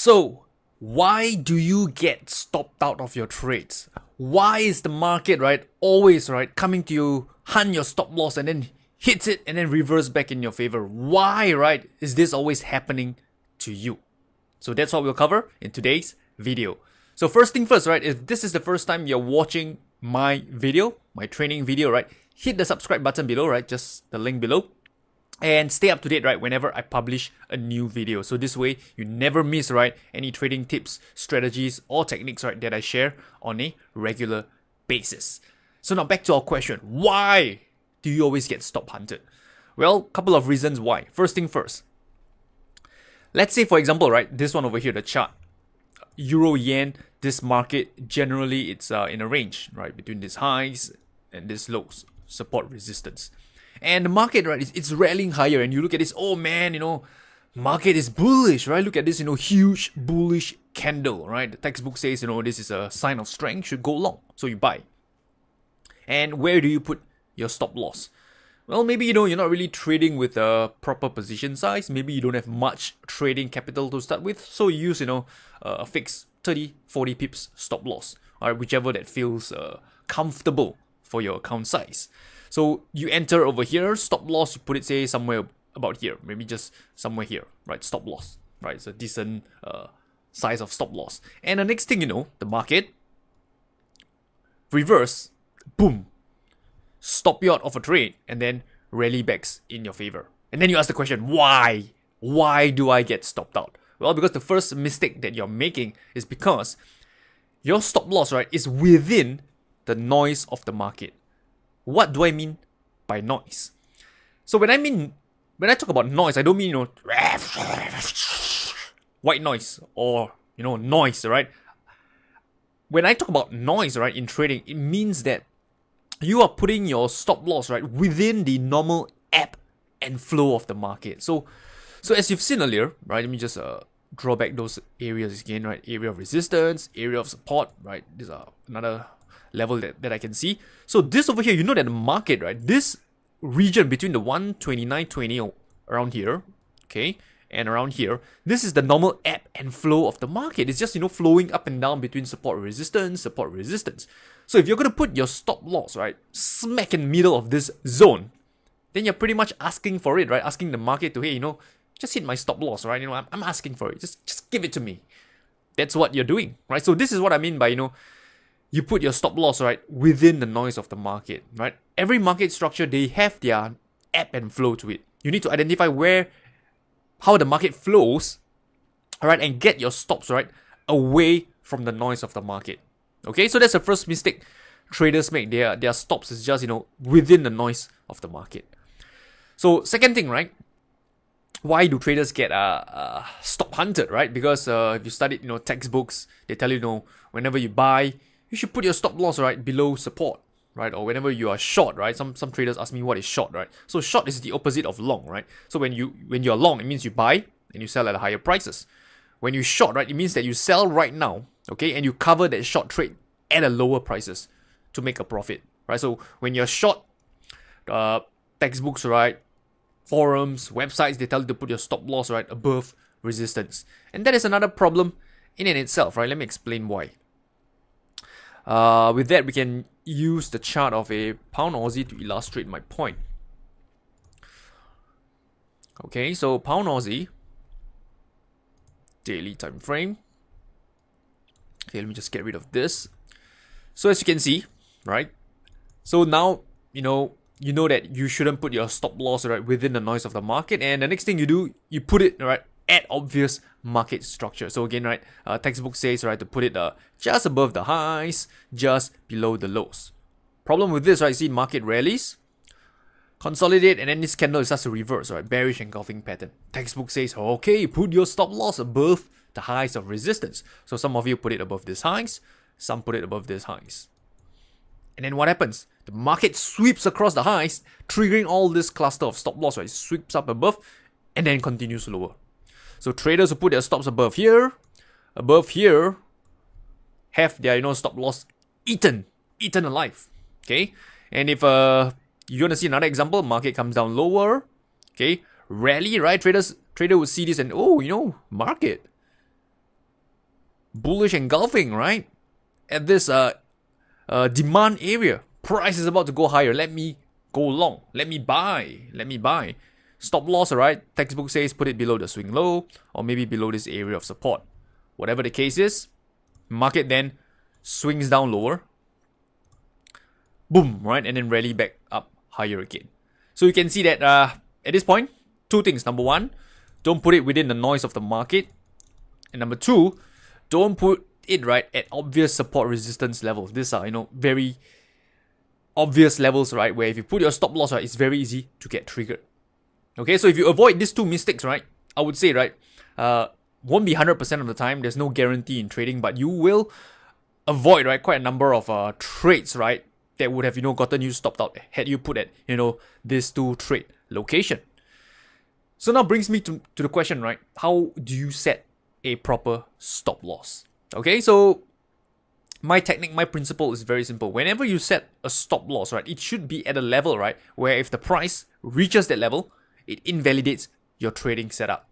So, why do you get stopped out of your trades? Why is the market, right, always, right, coming to you, hunt your stop loss and then hits it and then reverse back in your favor? Why, right, is this always happening to you? So that's what we'll cover in today's video. So first thing first, right, if this is the first time you're watching my video, my training video, right, hit the subscribe button below, right, just the link below. And stay up to date, right, whenever I publish a new video. So this way, you never miss, right, any trading tips, strategies, or techniques, right, that I share on a regular basis. So now back to our question. Why do you always get stop hunted? Well, couple of reasons why. First thing first. Let's say, for example, right, this one over here, the chart. Euro, yen, this market, generally it's in a range, right, between these highs and these lows, support, resistance. And the market, right, it's rallying higher, and you look at this, oh man, market is bullish, right? Look at this, huge bullish candle, right? The textbook says, this is a sign of strength, should go long. So you buy. And where do you put your stop loss? Well, maybe, you're not really trading with a proper position size. Maybe you don't have much trading capital to start with. So you use, a fixed 30, 40 pips stop loss, or whichever that feels comfortable for your account size. So you enter over here, stop loss, you put it, say, somewhere about here. Maybe just somewhere here, right? Stop loss, right? It's a decent size of stop loss. And the next thing you know, the market, reverse, boom, stop you out of a trade, and then rally backs in your favor. And then you ask the question, why? Why do I get stopped out? Well, because the first mistake that you're making is because your stop loss, right, is within the noise of the market. What do I mean by noise? So when I talk about noise, I don't mean, white noise or, noise, right? When I talk about noise, right, in trading, it means that you are putting your stop loss, right, within the normal ebb and flow of the market. So as you've seen earlier, right, let me just draw back those areas again, right? Area of resistance, area of support, right? These are another level that I can see. So this over here, that the market, right, this region between the 129.20 around here, okay, and around here, this is the normal ebb and flow of the market. It's just, flowing up and down between support, resistance. So if you're going to put your stop loss, right, smack in the middle of this zone, then you're pretty much asking for it, right? Asking the market to, hey, just hit my stop loss, right? I'm asking for it. Just give it to me. That's what you're doing, right? So this is what I mean by, you put your stop loss, right, within the noise of the market, right? Every market structure, they have their ebb and flow to it. You need to identify how the market flows, all right, and get your stops, right, away from the noise of the market. Okay, so that's the first mistake traders make. Their stops is just, within the noise of the market. So second thing, right, why do traders get stop hunted, right? Because if you studied, textbooks, they tell you, whenever you buy, you should put your stop loss, right, below support, right? Or whenever you are short, right? Some traders ask me what is short, right? So short is the opposite of long, right? So when you're long, it means you buy and you sell at higher prices. When you short, right, it means that you sell right now, okay, and you cover that short trade at a lower prices to make a profit, right? So when you're short, textbooks, right, forums, websites, they tell you to put your stop loss, right, above resistance. And that is another problem in and itself, right? Let me explain why. With that, we can use the chart of a pound Aussie to illustrate my point. Okay, so pound Aussie, daily time frame. Okay, let me just get rid of this. So as you can see, right? So now, you know that you shouldn't put your stop loss, right, within the noise of the market. And the next thing you do, you put it, right, at obvious market structure. So again, right, textbook says, right, to put it just above the highs, just below the lows. Problem with this, right, see market rallies, consolidate, and then this candle starts to reverse, right, bearish engulfing pattern. Textbook says, okay, put your stop loss above the highs of resistance. So some of you put it above these highs, some put it above these highs. And then what happens? The market sweeps across the highs, triggering all this cluster of stop loss, right? It sweeps up above and then continues lower. So traders who put their stops above here, have their stop loss eaten alive. Okay, and if you want to see another example, market comes down lower, okay, rally, right? Trader would see this and market bullish engulfing, right? At this demand area. Price is about to go higher. Let me go long. Let me buy. Let me buy. Stop loss, alright? Textbook says put it below the swing low or maybe below this area of support. Whatever the case is, market then swings down lower. Boom, right? And then rally back up higher again. So you can see that at this point, two things. Number one, don't put it within the noise of the market. And number two, don't put it right at obvious support resistance levels. These are, very obvious levels, right? Where if you put your stop loss, right, it's very easy to get triggered. Okay, so if you avoid these two mistakes, right, I would say, right, won't be 100% of the time. There's no guarantee in trading, but you will avoid, right, quite a number of trades, right, that would have, gotten you stopped out had you put at, this two trade location. So now brings me to the question, right, how do you set a proper stop loss? Okay, so my technique, my principle is very simple. Whenever you set a stop loss, right, it should be at a level, right, where if the price reaches that level, it invalidates your trading setup.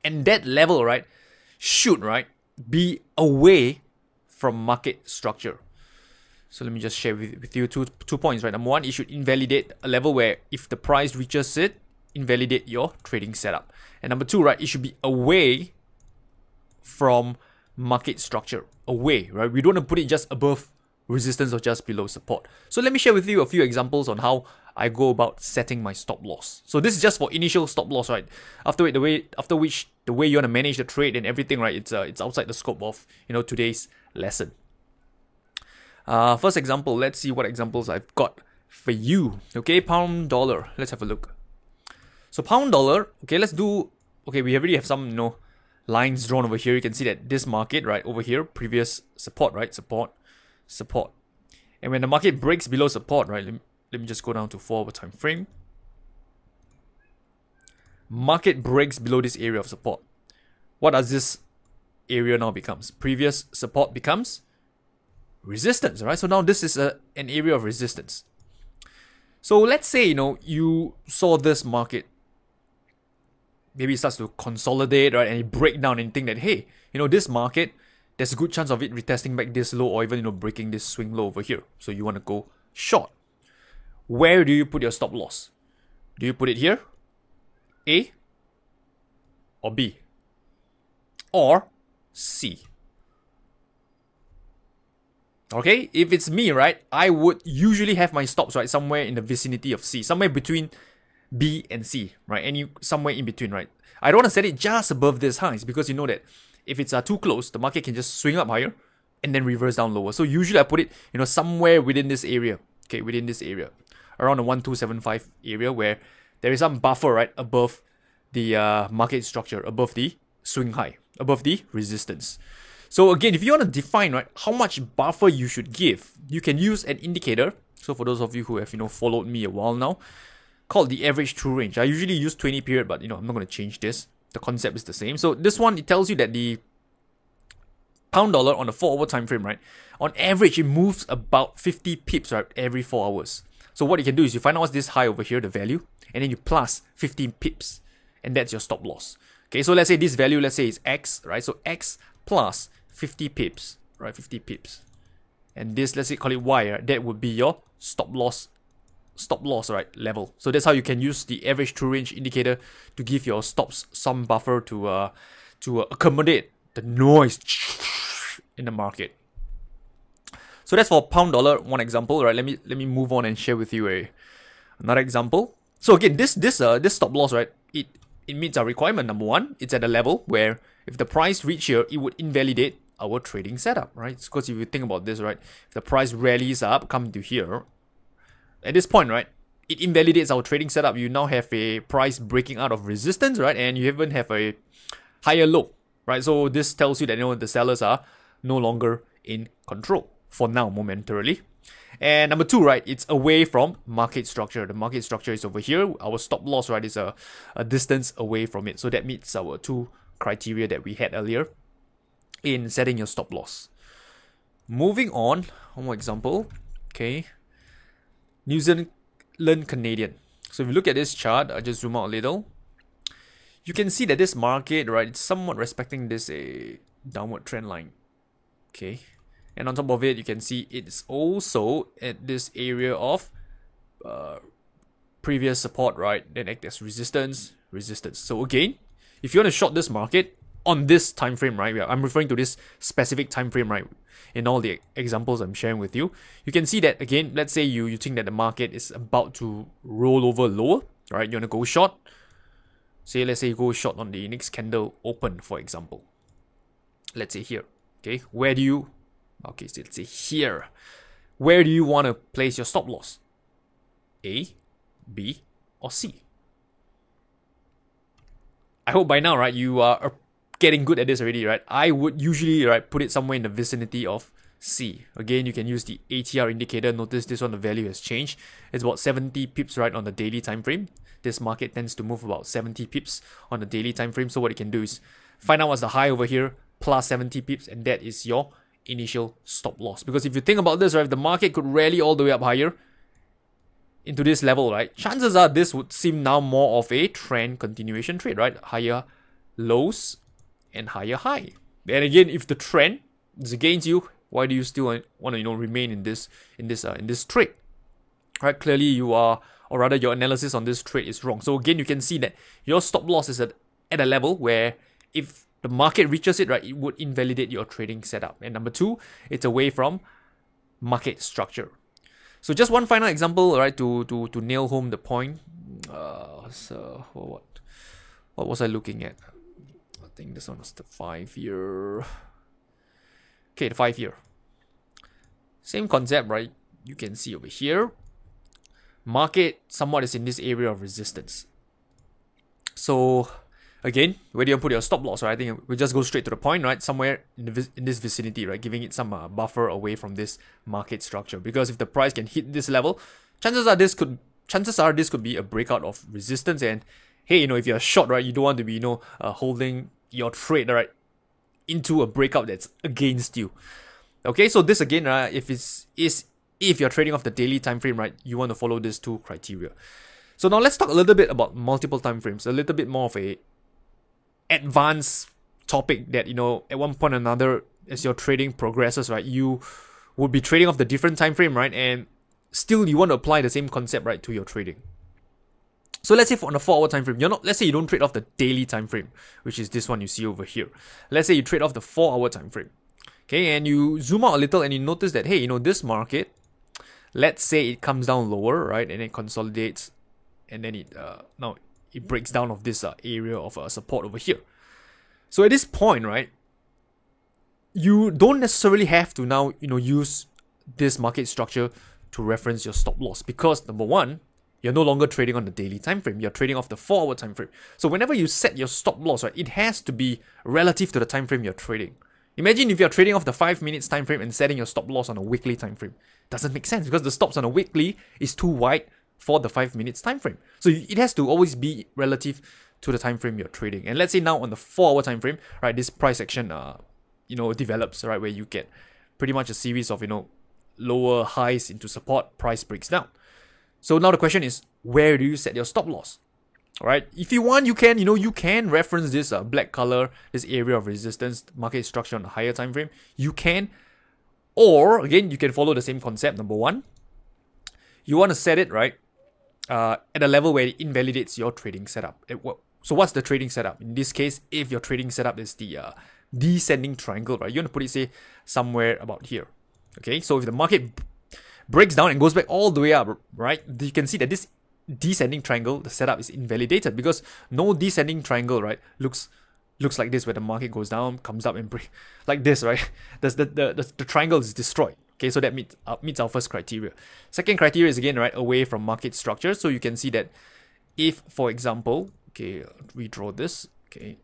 And that level, right, should, right, be away from market structure. So let me just share with you two points, right? Number one, it should invalidate a level where if the price reaches it, invalidate your trading setup. And number two, right, it should be away from market structure. Away, right? We don't want to put it just above resistance or just below support. So let me share with you a few examples on how I go about setting my stop loss. So this is just for initial stop loss, right? After which the way you want to manage the trade and everything, right? It's outside the scope of today's lesson. First example, let's see what examples I've got for you. Okay, pound dollar. Let's have a look. So pound dollar. Okay, let's do. Okay, we already have some lines drawn over here. You can see that this market right over here, previous support, right? Support. And when the market breaks below support, right? Let me just go down to 4-hour time frame. Market breaks below this area of support. What does this area now becomes? Previous support becomes resistance, right? So now this is an area of resistance. So let's say you saw this market. Maybe it starts to consolidate, right? And it break down and think that, hey, this market, there's a good chance of it retesting back this low or even, breaking this swing low over here. So you want to go short. Where do you put your stop loss? Do you put it here? A or B? Or C? Okay, if it's me, right, I would usually have my stops, right, somewhere in the vicinity of C. Somewhere between B and C, right? Somewhere in between, right? I don't want to set it just above this highs because you know that if it's too close, the market can just swing up higher and then reverse down lower. So usually I put it, somewhere within this area. Okay, within this area, around the 1275 area where there is some buffer, right, above the market structure, above the swing high, above the resistance. So again, if you want to define, right, how much buffer you should give, you can use an indicator. So for those of you who have, followed me a while now, called the average true range. I usually use 20 period, but I'm not going to change this. The concept is the same. So this one, it tells you that the pound dollar on a 4-hour time frame, right, on average it moves about 50 pips, right, every 4 hours. So what you can do is you find out what's this high over here, the value, and then you plus 15 pips, and that's your stop loss. Okay, so let's say this value, let's say is X, right? So X plus 50 pips, right? 50 pips. And this, let's say call it Y, right? That would be your stop loss, right, level. So that's how you can use the average true range indicator to give your stops some buffer to accommodate the noise in the market. So that's for pound dollar, one example, right? Let me move on and share with you another example. So again, this stop loss, right? It meets our requirement. Number one, it's at a level where if the price reach here, it would invalidate our trading setup, right? Because if you think about this, right, if the price rallies up, come to here, at this point, right, it invalidates our trading setup. You now have a price breaking out of resistance, right, and you even have a higher low, right? So this tells you that the sellers are no longer in control for now, momentarily. And number two, right, it's away from market structure. The market structure is over here. Our stop loss, right, is a distance away from it. So that meets our two criteria that we had earlier in setting your stop loss. Moving on, one more example. Okay, New Zealand Canadian. So if you look at this chart, I just zoom out a little. You can see that this market, right, it's somewhat respecting this a downward trend line. Okay, and on top of it, you can see it's also at this area of previous support, right? Then act as resistance, resistance. So again, if you want to short this market on this time frame, right? I'm referring to this specific time frame, right? In all the examples I'm sharing with you, you can see that again. Let's say you think that the market is about to roll over lower, right? You want to go short. Say let's say you go short on the next candle open, for example. Let's say here. Okay, where do you? Okay, so let's say here. Where do you want to place your stop loss? A, B, or C? I hope by now, right, you are getting good at this already, right? I would usually, right, put it somewhere in the vicinity of C. Again, you can use the ATR indicator. Notice this one, the value has changed. It's about 70 pips, right, on the daily time frame. This market tends to move about 70 pips on the daily time frame. So what you can do is find out what's the high over here, plus 70 pips, and that is your initial stop loss. Because if you think about this, right, if the market could rally all the way up higher into this level, right, chances are this would seem now more of a trend continuation trade, right? Higher lows and higher high. And again, if the trend is against you, why do you still want to remain in this trade? Right? Clearly you are, or rather your analysis on this trade is wrong. So again, you can see that your stop loss is at a level where if the market reaches it, right, it would invalidate your trading setup. And number two, it's away from market structure. So just one final example, right, to nail home the point. So what was I looking at? I think this one was the 5-year. Okay, the 5-year. Same concept, right? You can see over here, market somewhat is in this area of resistance. So again, where do you put your stop loss, right? I think we just go straight to the point, right? Somewhere in this vicinity, right? Giving it some buffer away from this market structure. Because if the price can hit this level, chances are this could be a breakout of resistance. And hey, if you're short, right, you don't want to be, holding your trade, right, into a breakout that's against you. Okay, so this again, right, if you're trading off the daily time frame, right, you want to follow these two criteria. So now let's talk a little bit about multiple time frames, a little bit more of a advanced topic that, at one point or another, as your trading progresses, right, you would be trading off the different time frame, right, and still you want to apply the same concept, right, to your trading. So let's say on a 4-hour time frame, let's say you don't trade off the daily time frame, which is this one you see over here. Let's say you trade off the 4-hour time frame. Okay, and you zoom out a little and you notice that, hey, this market, let's say it comes down lower, right, and it consolidates, and then it breaks down of this area of support over here. So at this point, right, you don't necessarily have to now, use this market structure to reference your stop loss, because number one, you're no longer trading on the daily time frame. You're trading off the 4-hour time frame. So whenever you set your stop loss, right, it has to be relative to the time frame you're trading. Imagine if you're trading off the 5 minutes time frame and setting your stop loss on a weekly time frame. Doesn't make sense because the stops on a weekly is too wide for the 5 minutes time frame. So it has to always be relative to the time frame you're trading. And let's say now on the 4-hour time frame, right, this price action develops, right, where you get pretty much a series of lower highs into support, price breaks down. So now the question is, where do you set your stop loss? All right, if you want, you can reference this black color, this area of resistance, market structure on a higher time frame. You can, or again, you can follow the same concept. Number one, you want to set it right at a level where it invalidates your trading setup. So what's the trading setup? In this case, if your trading setup is the descending triangle, right, you want to put it, say, somewhere about here. Okay, so if the market breaks down and goes back all the way up, right, you can see that this descending triangle, the setup is invalidated, because no descending triangle, right, looks like this, where the market goes down, comes up and break like this, right? The triangle is destroyed. Okay, so that meets our first criteria. Second criteria is again, right, away from market structure. So you can see that if, for example, okay, redraw this. Okay,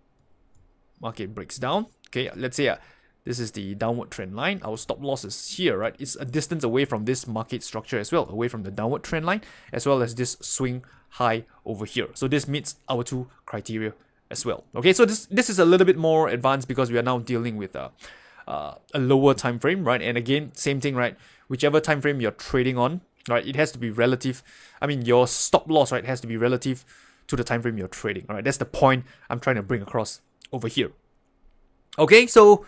market breaks down. Okay, let's say this is the downward trend line. Our stop loss is here, right? It's a distance away from this market structure as well, away from the downward trend line, as well as this swing high over here. So this meets our two criteria as well. Okay, so this is a little bit more advanced because we are now dealing with a lower time frame, right? And again, same thing, right? Whichever time frame you're trading on, right, it has to be relative. I mean, your stop loss, right, has to be relative to the time frame you're trading. All right, that's the point I'm trying to bring across over here. Okay, so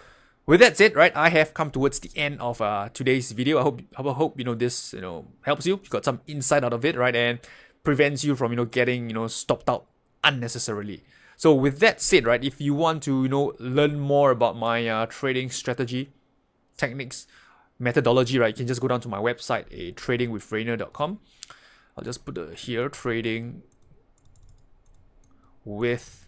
with that said, right, I have come towards the end of today's video. I hope this helps you. You got some insight out of it, right, and prevents you from getting stopped out unnecessarily. So with that said, right, if you want to learn more about my trading strategy, techniques, methodology, right, you can just go down to my website, tradingwithrayner.com. I'll just put here, trading with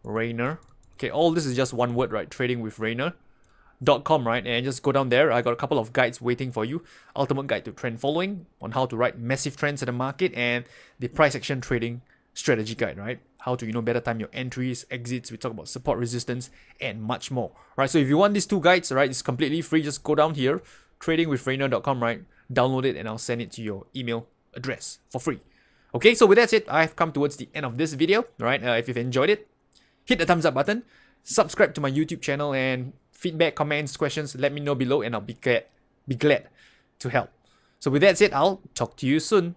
Rayner. Okay, all this is just one word, right? tradingwithrayner.com, right? And just go down there. I got a couple of guides waiting for you. Ultimate guide to trend following, on how to write massive trends in the market, and the price action trading strategy guide, right? How to better time your entries, exits. We talk about support, resistance, and much more, right? So if you want these two guides, right, it's completely free. Just go down here, tradingwithrayner.com, right? Download it, and I'll send it to your email address for free. Okay, so with that said, I've come towards the end of this video, right? If you've enjoyed it, hit the thumbs up button, subscribe to my YouTube channel, and feedback, comments, questions, let me know below, and I'll be glad to help. So with that said, I'll talk to you soon.